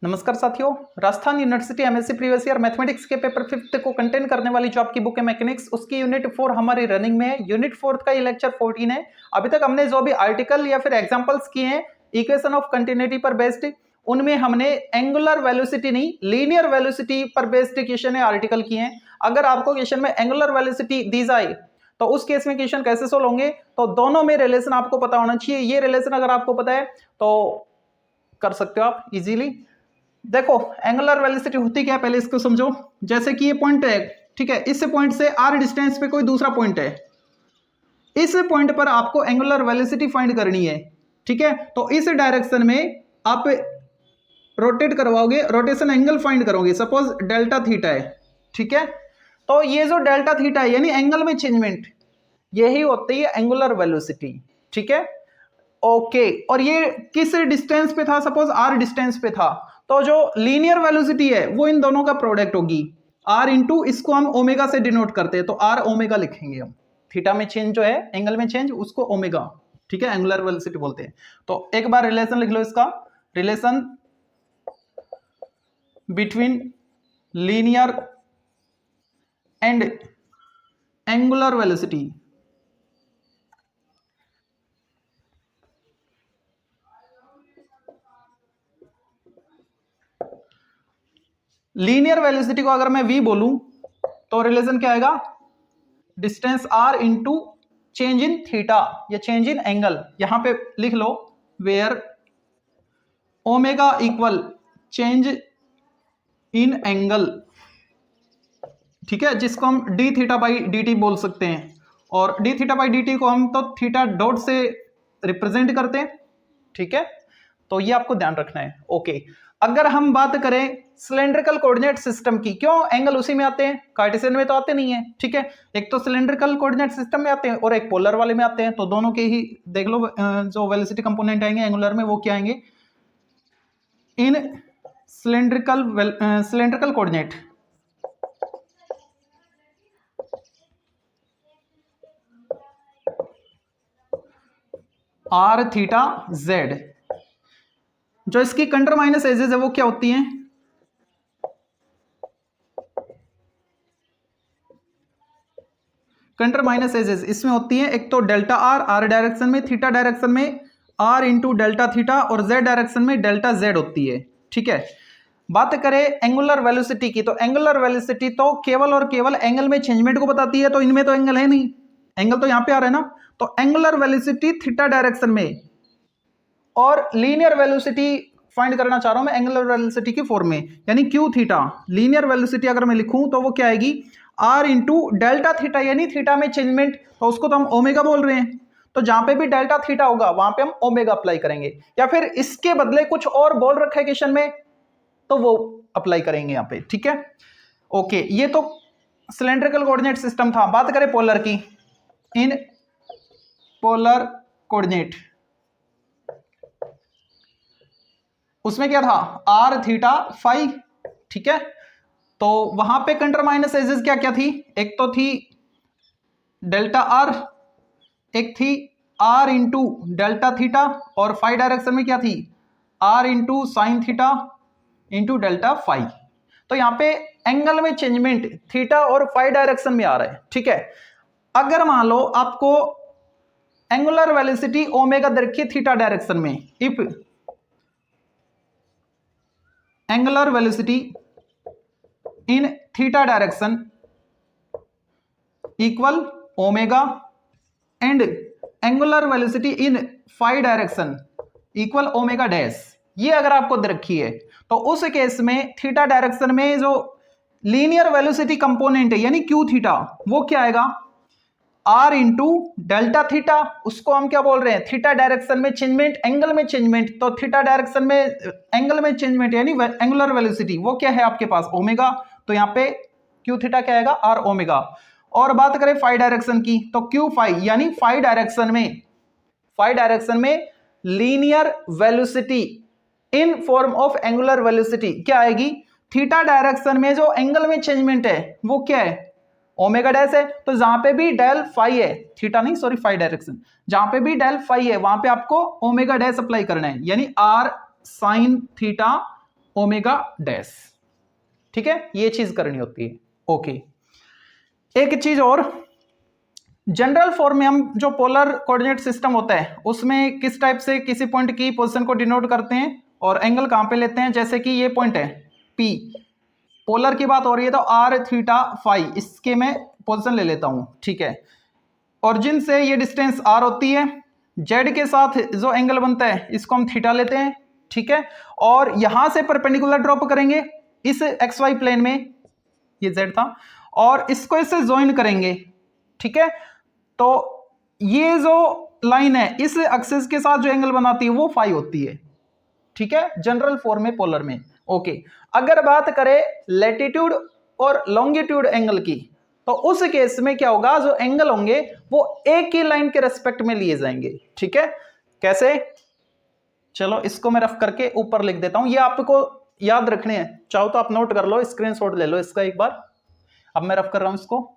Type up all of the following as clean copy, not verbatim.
नमस्कार साथियों, Rajasthan university MSc previous year mathematics के पेपर 5 को कंटेन करने वाली जो आपकी बुक है मैकेनिक्स, उसकी यूनिट 4 हमारी रनिंग में है। यूनिट 4 का ये लेक्चर 14 है। अभी तक हमने जो भी आर्टिकल या फिर एग्जांपल्स किए हैं इक्वेशन ऑफ कंटिन्यूटी पर बेस्ड, उनमें हमने एंगुलर वेलोसिटी नहीं लीनियर वेलोसिटी पर बेस्ड क्वेश्चन है आर्टिकल किए हैं। अगर आपको क्वेश्चन में एंगुलर वेलोसिटी दी जाए तो उस केस में क्वेश्चन कैसे सोल्व होंगे, तो दोनों में रिलेशन आपको पता होना चाहिए। ये रिलेशन अगर आपको पता है तो कर सकते हो आप इजीली। देखो एंगुलर वेलोसिटी होती क्या है, पहले इसको समझो। जैसे कि ये पॉइंट है, ठीक है, इस पॉइंट से r डिस्टेंस पे कोई दूसरा पॉइंट है, इस पॉइंट पर आपको एंगुलर वेलोसिटी फाइंड करनी है, ठीक है। तो इस डायरेक्शन में आप रोटेट करवाओगे, रोटेशन एंगल फाइंड करोगे, सपोज डेल्टा थीटा है, ठीक है। तो ये जो डेल्टा थीटा है यानी एंगल में चेंजमेंट, यही होती है एंगुलर वेलोसिटी, ठीक है। ओके, और ये किस डिस्टेंस पे था, सपोज r डिस्टेंस पे था, तो जो लीनियर वेलोसिटी है वो इन दोनों का प्रोडक्ट होगी r इंटू, इसको हम ओमेगा से डिनोट करते हैं, तो r ओमेगा लिखेंगे हम। थीटा में चेंज जो है, एंगल में चेंज, उसको ओमेगा, ठीक है, एंगुलर वेलोसिटी बोलते हैं। तो एक बार रिलेशन लिख लो इसका, relation between linear and angular velocity. Linear velocity को अगर मैं v बोलूं तो रिलेशन क्या आएगा, distance r into change in theta या चेंज इन एंगल। यहां पे लिख लो where omega equal change in angle, ठीक है, जिसको हम d theta by d t बोल सकते हैं। और d theta by d t को हम तो थीटा डॉट से रिप्रेजेंट करते हैं, ठीक है। तो ये आपको ध्यान रखना है। ओके, अगर हम बात करें सिलेंड्रिकल कोऑर्डिनेट सिस्टम की, क्यों एंगल उसी में आते हैं, कार्टेशियन में तो आते नहीं है, ठीक है। एक तो सिलेंड्रिकल कोऑर्डिनेट सिस्टम में आते हैं और एक पोलर वाले में आते हैं, तो दोनों के ही देख लो जो वेलोसिटी कंपोनेंट आएंगे एंगुलर में वो क्या आएंगे, in cylindrical coordinate r theta z. जो इसकी कंट्र माइनस एजेस है वो क्या होती हैं, कंट्र माइनस एजेस इसमें होती है एक तो डेल्टा आर, आर डायरेक्शन में, थीटा डायरेक्शन में आर इंटू डेल्टा थीटा, और जेड डायरेक्शन में डेल्टा जेड होती है, ठीक है। बात करें एंगुलर वेलोसिटी की, तो एंगुलर वेलोसिटी तो केवल और केवल एंगल में चेंजमेंट को बताती है, तो इनमें तो एंगल है नहीं, एंगल तो यहां पे आ रहा है ना। तो एंगुलर वेलोसिटी थीटा डायरेक्शन में, और लीनियर वेलोसिटी फाइंड करना चाह रहा हूं मैं एंगुलर वेलोसिटी की फॉर्म में, यानी क्यू थीटा। लीनियर वेलोसिटी अगर मैं लिखूं तो वो क्या आएगी, आर इंटू डेल्टा थीटा, यानी थीटा में चेंजमेंट, तो उसको तो हम ओमेगा बोल रहे हैं, तो जहां पे भी डेल्टा थीटा होगा वहां पे हम ओमेगा अप्लाई करेंगे, या फिर इसके बदले कुछ और बोल रखा है क्वेश्चन में तो वो अप्लाई करेंगे यहाँ पे, ठीक है। ओके, ये तो सिलेंड्रिकल कोऑर्डिनेट सिस्टम था। बात करें पोलर की, इन पोलर कोऑर्डिनेट, उसमें क्या था, आर थीटा फाई, ठीक है। तो वहां पे कंट्र माइनस एजेस क्या क्या थी, एक तो थी डेल्टा आर, एक थी आर इंटू डेल्टा थीटा, और फाई डायरेक्शन में क्या थी, r into sine theta into delta phi. तो यहां पे एंगल में चेंजमेंट थीटा और फाई डायरेक्शन में आ रहा है, ठीक है। अगर मान लो आपको एंगुलर वेलोसिटी ओमेगा दे रखी थीटा डायरेक्शन में, if angular velocity in theta direction equal omega and angular velocity in phi direction equal omega dash, ये अगर आपको दे रखी है तो उस केस में थीटा डायरेक्शन में जो लीनियर वेलोसिटी कंपोनेंट है यानी क्यू थीटा, वो क्या आएगा, आर इंटू डेल्टा थीटा, उसको हम क्या बोल रहे हैं, थीटा डायरेक्शन में चेंजमेंट, एंगल में चेंजमेंट, तो थीटा डायरेक्शन में एंगल में चेंजमेंट यानी एंगुलर वेलोसिटी वो क्या है आपके पास, ओमेगा, तो यहाँ पे क्यू थीटा क्या आएगा, आर ओमेगा। और बात करें फाई डायरेक्शन की, तो क्यू फाई यानी फाई डायरेक्शन में linear velocity in form of angular velocity क्या आएगी, थीटा डायरेक्शन में जो एंगल में चेंजमेंट है वो क्या है, ओमेगा डैश है। तो जहां पे भी डेल फाई है, थीटा नहीं सॉरी फाई डायरेक्शन, जहां पे भी डेल फाई है वहां पे आपको ओमेगा डैश अप्लाई करना है, यानी r sine theta omega dash. ठीक है, ये चीज करनी होती है। ओके, एक चीज और, जनरल फॉर्म में हम जो पोलर कोऑर्डिनेट सिस्टम होता है उसमें किस टाइप से किसी पॉइंट की पोजीशन को डिनोट करते हैं और एंगल कहां पे लेते हैं। जैसे कि ये पॉइंट है P, पोलर की बात हो रही है तो r थीटा फाई, इसके मैं पोजीशन ले लेता हूं। ठीक है, ओरिजिन से ये डिस्टेंस r होती है, z के साथ जो एंगल बनता है इसको हम थीटा लेते हैं। ठीक है, और यहां से परपेंडिकुलर ड्रॉप करेंगे इस xy प्लेन में, ये z था, और इसको इससे ज्वाइन करेंगे। ठीक है, तो ये जो लाइन है इस एक्सिस के साथ जो एंगल बनाती है वो फाई होती है। ठीक है, जनरल फॉर्म में पोलर में। ओके, अगर बात करें लैटिट्यूड और लॉन्गिट्यूड एंगल की, तो उस केस में क्या होगा, जो एंगल होंगे वो एक ही लाइन के रेस्पेक्ट में लिए जाएंगे। ठीक है, कैसे, चलो इसको मैं रफ करके ऊपर लिख देता हूं, ये आपको याद रखने हैं, चाहो तो आप नोट कर लो, स्क्रीनशॉट ले लो इसका एक बार। अब मैं रफ कर रहा हूं इसको।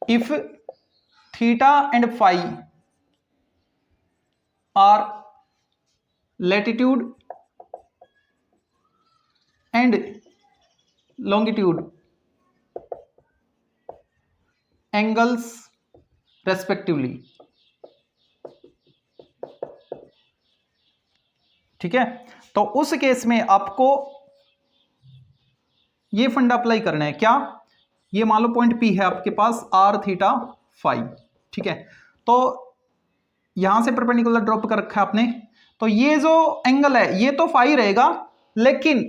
If theta and phi are latitude and longitude angles respectively, ठीक है, तो उस केस में आपको ये फंडा अप्लाई करना है। क्या, ये मान लो पॉइंट P है आपके पास, r थीटा फाई। ठीक है, तो यहां से परपेंडिकुलर ड्रॉप कर रखा है आपने, तो ये जो एंगल है ये तो फाई रहेगा, लेकिन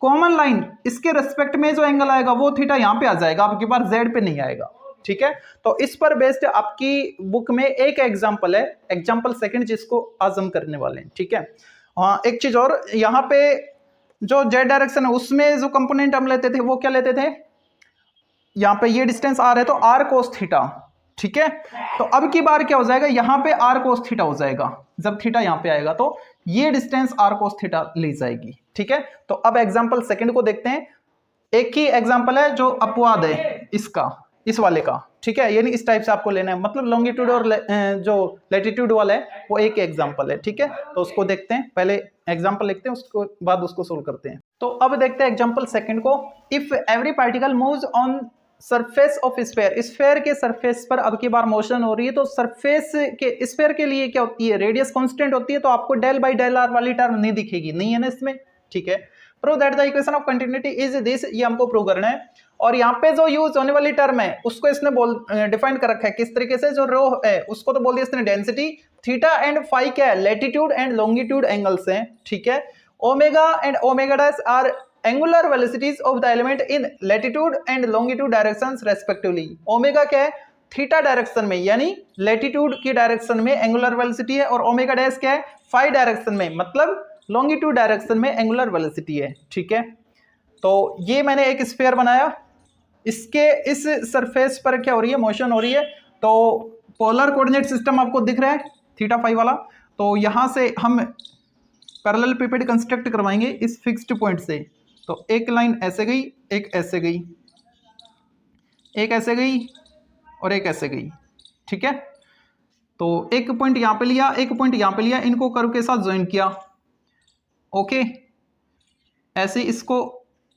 कॉमन लाइन इसके रेस्पेक्ट में जो एंगल आएगा वो थीटा यहां पे आ जाएगा, आपके पास z पे नहीं आएगा। ठीक है, तो इस पर बेस्ड आपकी बुक में एक एग्जांपल है, एग्जांपल सेकंड, जिसको आज हम करने वाले हैं। ठीक है, हाँ एक चीज और, यहाँ पे जो z डायरेक्शन है उसमें जो कंपोनेंट हम लेते थे वो क्या लेते थे, यहाँ पे ये डिस्टेंस r है तो r cos थीटा। ठीक है, तो अब की बार क्या हो जाएगा, यहाँ पे r cos थीटा हो जाएगा, जब थीटा यहाँ पे आएगा तो ये डिस्टेंस r cos थीटा ली जाएगी। ठीक है, तो अब एग्जांपल सेकंड को देखते हैं। एक ही एग्जांपल है जो अपवाद है इसका, इस वाले का। ठीक है, यानी इस टाइप से आपको लेना है, मतलब लॉन्गिट्यूड और जो लैटिट्यूड वाला है वो एक एग्जांपल है। ठीक है, तो उसको देखते हैं, पहले एग्जांपल लिखते हैं उसको बाद उसको सोल्व करते हैं। तो अब देखते हैं एग्जांपल सेकंड को। If every particle moves on surface of sphere, sphere के सरफेस पर अब की बार मोशन हो रही है, तो सरफेस के स्फीयर के लिए क्या होती है, रेडियस कांस्टेंट होती है, तो आपको डेल बाई डेल आर वाली टर्म नहीं दिखेगी, नहीं है ना इसमें। ठीक है, prove that the equation of continuity is this, ये हमको प्रूव करना है। और यहाँ पे जो यूज होने वाली टर्म है उसको इसने डिफाइन कर रखा है किस तरीके से, जो रो है उसको तो बोल दिया इसने डेंसिटी, थीटा एंड फाई क्या है, लैटिट्यूड एंड लॉन्गिट्यूड एंगल्स हैं। ठीक है, omega and omega dash are angular velocities of the element in latitude and longitude directions respectively. Omega क्या है, थीटा डायरेक्शन में यानी लैटिट्यूड की डायरेक्शन में एंगुलर वेलोसिटी है, और ओमेगा डैश क्या है, फाई डायरेक्शन में मतलब लॉन्गिट्यूड डायरेक्शन में एंगुलर वेलोसिटी है। ठीक है, तो ये मैंने एक स्फीयर बनाया, इसके इस सरफेस पर क्या हो रही है, मोशन हो रही है। तो पोलर कोऑर्डिनेट सिस्टम आपको दिख रहा है थीटा फाई वाला, तो यहां से हम पैरेलल पिपेट कंस्ट्रक्ट करवाएंगे इस फिक्स्ड पॉइंट से। तो एक लाइन ऐसे गई, एक ऐसे गई, एक ऐसे गई और एक ऐसे गई। ठीक है, तो एक पॉइंट यहां पे लिया, एक पॉइंट यहां पे लिया, इनको कर्व के साथ ज्वाइन किया। ओके, ऐसे इसको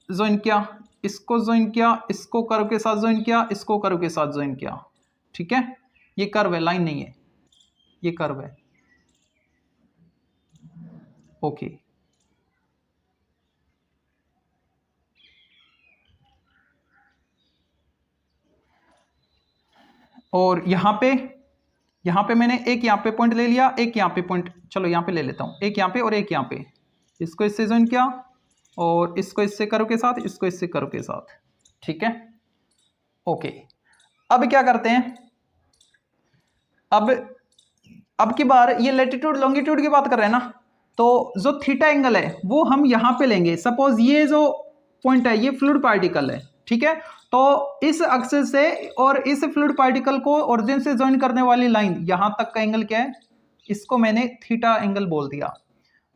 ज्वाइन किया, इसको ज्वाइन किया, इसको कर्व के साथ ज्वाइन किया, इसको कर्व के साथ ज्वाइन किया। ठीक है, ये कर्व है, लाइन नहीं है, ये कर्व है। ओके, और यहां पे मैंने एक यहां पे पॉइंट ले लिया, एक यहां पे पॉइंट, चलो यहां पे ले लेता हूं, एक यहां पे और एक यहां पे, इसको इससे ज्वाइन किया और इसको इससे कर्व के साथ, इसको इससे कर्व के साथ। ठीक है, ओके, अब क्या करते हैं, अब की बार ये लैटिट्यूड लॉन्गिट्यूड की बात कर रहे हैं ना, तो जो थीटा एंगल है वो हम यहां पे लेंगे। सपोज ये जो पॉइंट है ये फ्लूइड पार्टिकल है। ठीक है, तो इस एक्सिस से और इस फ्लूइड पार्टिकल को ओरिजिन से ज्वाइन करने वाली लाइन यहां तक का एंगल क्या है, इसको मैंने थीटा एंगल बोल दिया।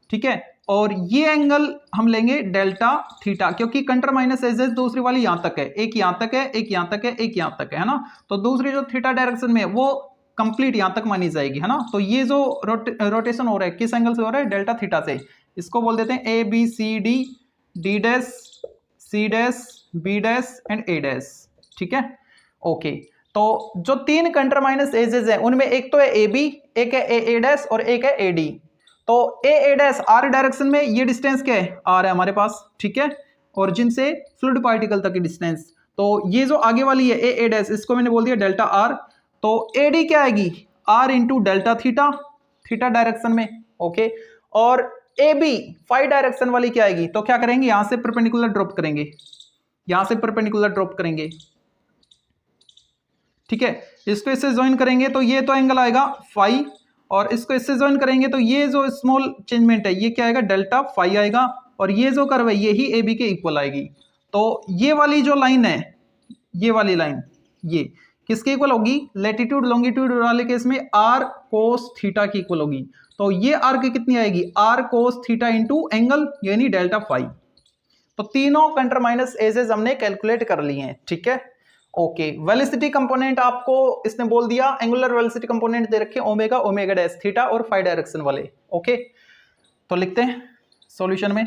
ठीक है। और ये एंगल हम लेंगे डेल्टा थीटा, क्योंकि कंट्रा माइनस एजेस दूसरी वाली यहां तक है, एक यहां तक है, एक यहां तक है, एक यहां तक है ना। तो दूसरी जो थीटा डायरेक्शन में है वो कंप्लीट यहां तक मानी जाएगी, है ना। तो ये जो रोटेशन हो रहा है किस एंगल से हो रहा है, डेल्टा थीटा से। इसको बोल देते हैं A B C D, D dash, C dash, B dash and A dash, ठीक है। ओके, तो जो तीन कंट्रा माइनस एजेस है उनमें एक तो है ए बी, एक है ए डैश और एक है ए डी। तो ए डैश आर डायरेक्शन में ये डिस्टेंस क्या है, आर है हमारे पास, ठीक है। ओरिजिन से फ्लूइड पार्टिकल तक की डिस्टेंस। तो ये जो आगे वाली है ए डैश, इसको मैंने बोल दिया डेल्टा आर। तो ए डी क्या आएगी, r into delta theta, theta direction में, ओके। और ए बी फाई डायरेक्शन वाली क्या आएगी, तो क्या करेंगे, यहां से परपेंडिकुलर ड्रॉप करेंगे, यहां से परपेंडिकुलर ड्रॉप करेंगे, ठीक है। इसको इससे ज्वाइन करेंगे तो ये तो एंगल आएगा फाई, और इसको इससे ज्वाइन करेंगे तो ये जो स्मॉल चेंजमेंट है ये क्या आएगा, डेल्टा फाई आएगा। और ये जो कर्व है ये ही ए बी के इक्वल आएगी। तो ये वाली जो लाइन है, ये वाली लाइन ये किसके इक्वल होगी, लेटीट्यूड लॉन्गिट्यूड वाले केस में आर कोस थीटा की इक्वल होगी। तो ये आर की कितनी आएगी, r cos theta into angle यानी डेल्टा फाई। तो तीनों कंट्रा माइनस एजेस हमने कैलकुलेट कर लिए हैं, ठीक है। ओके, वेलोसिटी कंपोनेंट आपको इसने बोल दिया, एंगुलर वेलोसिटी कंपोनेंट दे रखे ओमेगा, ओमेगा डैश, थीटा और फाई डायरेक्शन वाले, ओके। तो लिखते हैं सॉल्यूशन में,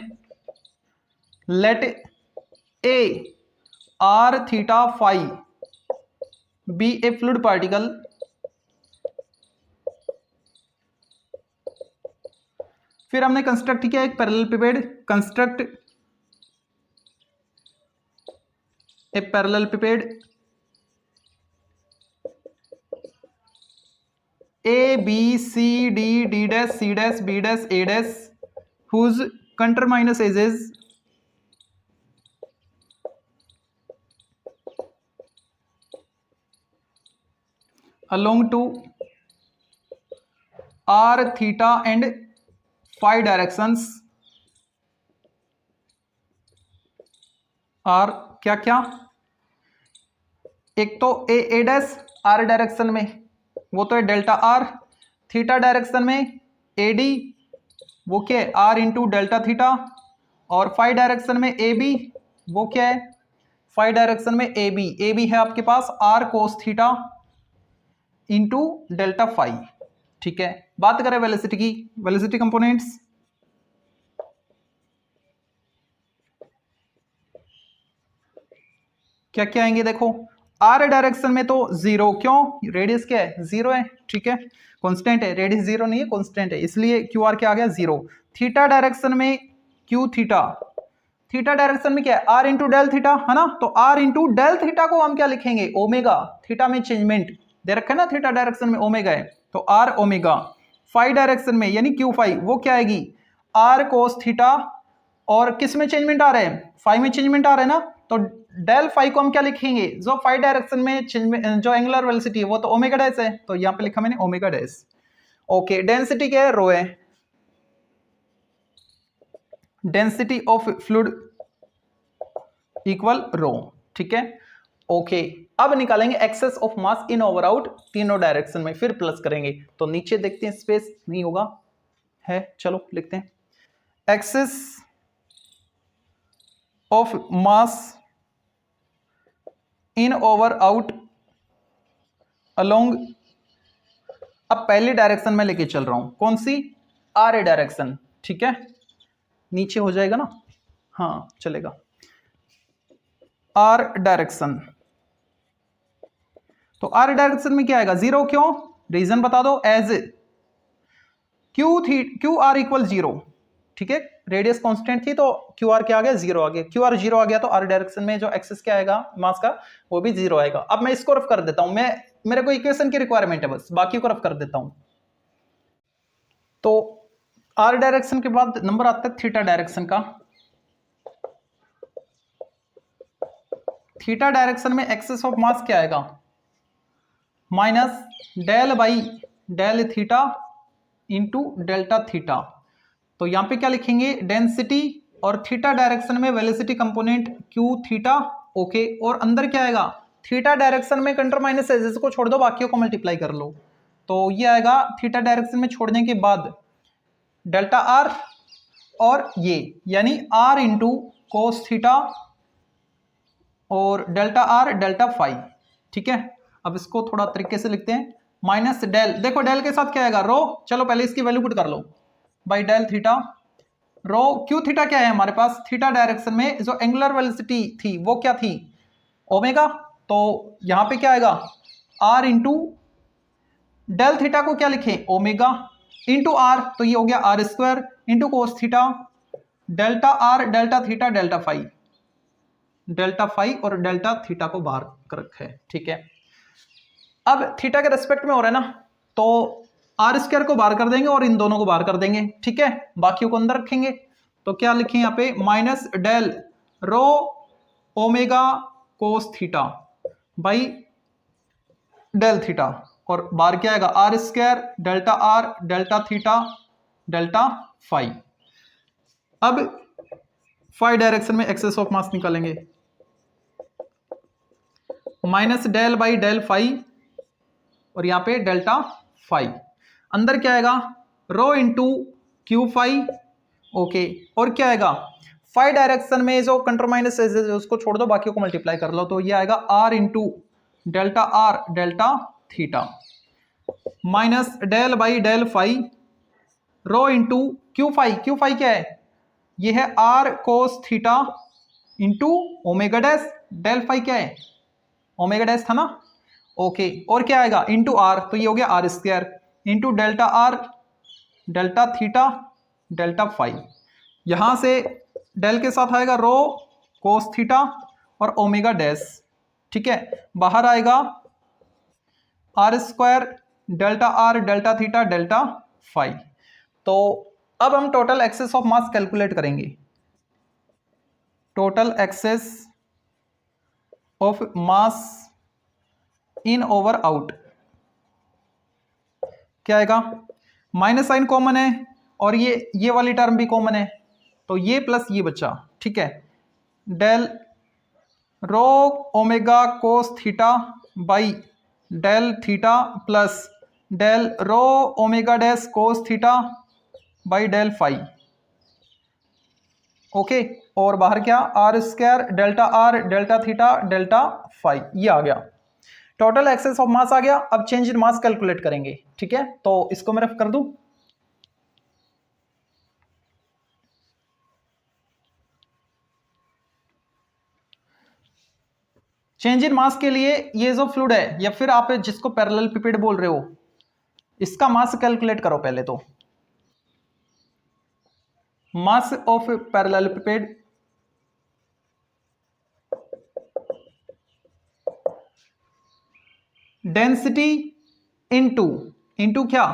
let a r theta phi be a fluid particle फिर हमने कंस्ट्रक्ट किया एक parallelepiped, construct a parallelepiped A B C D D dash C dash B dash A dash whose contour minus edges along to R theta and phi directions are क्या क्या, एक तो A dash R direction में वो तो है delta R, theta direction में A D वो क्या है आर इंटू डेल्टा थीटा, और फाई डायरेक्शन में ए बी वो क्या है, फाई डायरेक्शन में ए बी है आपके पास r cos theta into delta phi, ठीक है। बात करें वेलोसिटी की, वेलोसिटी कंपोनेंट्स क्या क्या आएंगे, देखो आर डायरेक्शन में तो जीरो, क्यों, रेडियस क्या है, जीरो है, ठीक है, कांस्टेंट है, रेडियस जीरो नहीं है कांस्टेंट है, इसलिए क्यू आर क्या आ गया, जीरो। थीटा डायरेक्शन में क्यू थीटा, थीटा डायरेक्शन में क्या है आर इंटू डेल थीटा, है ना। तो आर इंटू डेल थीटा को हम क्या लिखेंगे, ओमेगा, थीटा में चेंजमेंट दे रखा है ना, थीटा डायरेक्शन में ओमेगा है तो आर ओमेगा। फाई डायरेक्शन में यानी क्यू फाई वो क्या आएगी, आर कोस थीटा, और किस में चेंजमेंट आ रहा है, फाई में चेंजमेंट आ रहा है ना, तो डेल फाई को हम क्या लिखेंगे, जो फाई डायरेक्शन में जो एंगुलर वेलोसिटी है वो तो ओमेगा डैश है, तो यहां पे लिखा मैंने ओमेगा डैश। ओके, डेंसिटी क्या है, रो है, density of fluid equal rho, ठीक है। ओके, अब निकालेंगे excess of mass in over out तीनों डायरेक्शन में, फिर प्लस करेंगे। तो नीचे देखते हैं स्पेस नहीं होगा, है, चलो लिखते हैं excess of mass in over out along, अब पहली डायरेक्शन में लेके चल रहा हूं, कौन सी, आर डायरेक्शन, ठीक है, नीचे हो जाएगा ना, हाँ चलेगा, आर डायरेक्शन। तो आर डायरेक्शन में क्या आएगा, जीरो, क्यों, रीजन बता दो, as q r equal zero, ठीक है, रेडियस कांस्टेंट थी तो क्यू आर क्या आ गया, जीरो आ गया, क्यू आर जीरो आ गया तो आर डायरेक्शन में जो एक्सेस क्या आएगा मास का वो भी जीरो आएगा। अब मैं इसको रफ कर देता हूं, मेरे को इक्वेशन की रिक्वायरमेंट है बस, बाकी को रफ कर देता हूं। तो आर डायरेक्शन के बाद नंबर आता है थीटा डायरेक्शन का। थीटा डायरेक्शन में एक्सेस ऑफ मास क्या आएगा, minus del by del theta into delta theta. तो यहां पे क्या लिखेंगे, डेंसिटी, और थीटा डायरेक्शन में velocity component q theta, okay. और अंदर क्या आएगा, थीटा डायरेक्शन में कंट्रा माइनस एजेस को छोड़ दो, बाकियों को मल्टीप्लाई कर लो, तो ये आएगा थीटा डायरेक्शन में छोड़ने के बाद डेल्टा आर और ये यानी r इंटू कोस थीटा और डेल्टा r डेल्टा फाई। ठीक है, अब इसको थोड़ा तरीके से लिखते हैं, माइनस डेल, देखो डेल के साथ क्या आएगा रो, चलो पहले इसकी वैल्यू पुट कर लो, by del theta rho q theta क्या है हमारे पास, थीटा डायरेक्शन में जो एंगुलर वेलोसिटी थी वो क्या थी, ओमेगा। तो यहां पे क्या आएगा r इंटू डेल थीटा को क्या लिखें ओमेगा इंटू आर, तो ये हो गया r square into cos theta delta r delta theta delta phi और डेल्टा थीटा को बाहर कर रखा है। ठीक है, अब थीटा के रेस्पेक्ट में हो रहा है ना, तो आर स्क्वायर को बाहर कर देंगे और इन दोनों को बाहर कर देंगे। ठीक है, बाकियों को अंदर रखेंगे, तो क्या लिखें यहाँ पे minus del rho omega cos theta by del theta, और बाहर क्या आएगा r square delta theta delta phi. अब फाई डायरेक्शन में एक्सेस ऑफ मास निकालेंगे, minus del by del phi और यहां पे डेल्टा फाई, अंदर क्या आएगा rho into q phi. Okay, और क्या आएगा फाई डायरेक्शन में जो कंट्रोल माइनस उसको छोड़ दो, बाकी को मल्टीप्लाई कर लो, तो ये आएगा r into delta r delta theta minus del by del phi rho into q phi क्या है, ये है r cos theta into omega dash, del phi क्या है ओमेगा डैश था ना। ओके, और क्या आएगा इंटू आर, तो ये हो गया r square into delta r delta theta delta phi, यहां से डेल के साथ आएगा रो कोस थीटा और ओमेगा डैश। ठीक है, बाहर आएगा r square delta r delta theta delta phi. तो अब हम total excess of mass calculate करेंगे, total excess of mass in over out क्या आएगा, माइनस साइन कॉमन है और ये वाली टर्म भी कॉमन है, तो ये प्लस ये बचा। ठीक है, del rho omega cos theta by del theta plus del rho omega dash cos theta by del phi. Okay, और बाहर क्या r square delta theta delta phi, ये आ गया, टोटल एक्सेस ऑफ मास आ गया। अब चेंज इन मास कैलकुलेट करेंगे। ठीक है, तो इसको मैं रफ कर दूं, चेंज इन मास के लिए ये जो फ्लूइड है या फिर आप जिसको पैरेललेपिपेड बोल रहे हो, इसका मास कैलकुलेट करो पहले, तो mass of parallelepiped density into क्या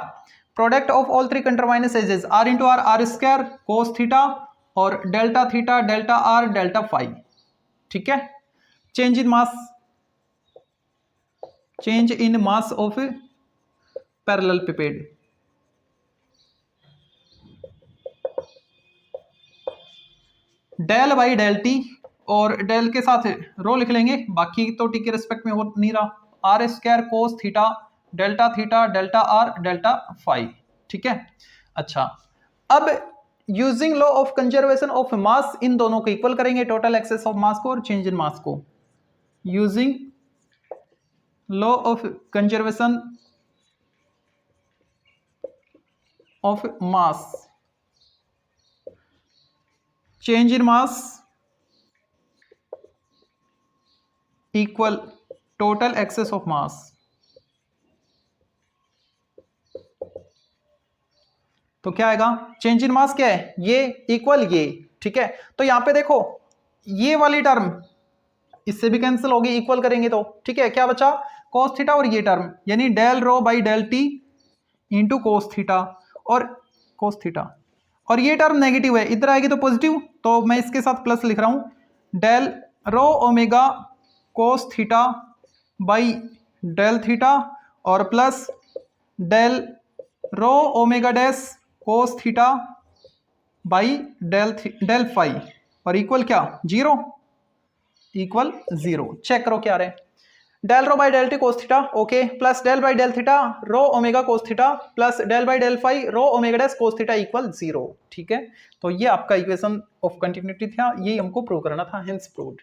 प्रोडक्ट ऑफ ऑल थ्री कंटरमाइनस edges r into r square cos theta और delta theta delta r delta phi. ठीक है, change in mass of parallelepiped, del by del t और del के साथ रो लिख लेंगे, बाकी तो टी के रिस्पेक्ट में हो नहीं रहा, r square cos theta delta r delta phi. ठीक है, अच्छा अब using law of conservation of mass इन दोनों को इक्वल करेंगे, टोटल एक्सेस ऑफ मास को और चेंज इन मास को, using law of conservation of mass change in mass equal total excess of mass. तो क्या आएगा चेंज इन मास क्या है, ये इक्वल ये। ठीक है, तो यहां पे देखो ये वाली टर्म इससे भी कैंसिल होगी, इक्वल करेंगे तो। ठीक है, क्या बचा कोस थीटा और ये टर्म, यानी del rho by del t into cos theta और ये टर्म नेगेटिव है, इधर आएगी तो पॉजिटिव, तो मैं इसके साथ प्लस लिख रहा हूं, del rho omega cos theta by del theta और plus del rho omega dash cos theta by del phi और इक्वल क्या जीरो, इक्वल जीरो। चेक करो क्या आ रहा है, del rho by del t cos theta, okay, plus del by del theta rho omega cos theta plus del by del phi rho omega dash cos theta equal 0। ठीक है, तो ये आपका इक्वेशन ऑफ कंटिन्यूटी था, ये हमको prove करना था, हेंस प्रूव्ड।